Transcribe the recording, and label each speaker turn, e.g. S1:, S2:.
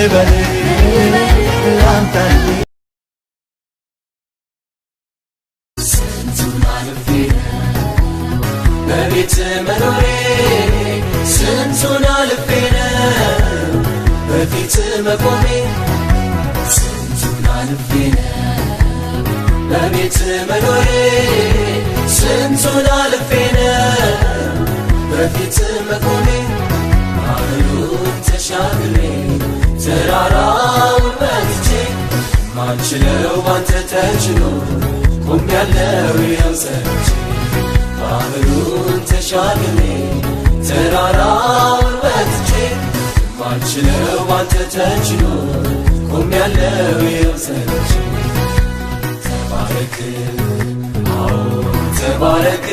S1: ልበል ላንተልኝ ስንቱን አልፌ በቤት መኖሬ ስንቱን አልፌ በፊት መቆሜ ስንቱን አልፌ በቤት መኖሬ ስንቱን አልፌ በፊት መቆሜ ባህሩን ተሻግሬ ተራራውን መትቼ ማንችለው ባንተ ተችሎ ቆሜያለሁ ይኸው ጸንቼ ባህሩን ተሻግሬ ተራራውን መትቼ ማንችለው ባንተ ተችሎ ቆሜያለሁ ይኸው ጸንቼ ተባረክ አዎ ተባረክ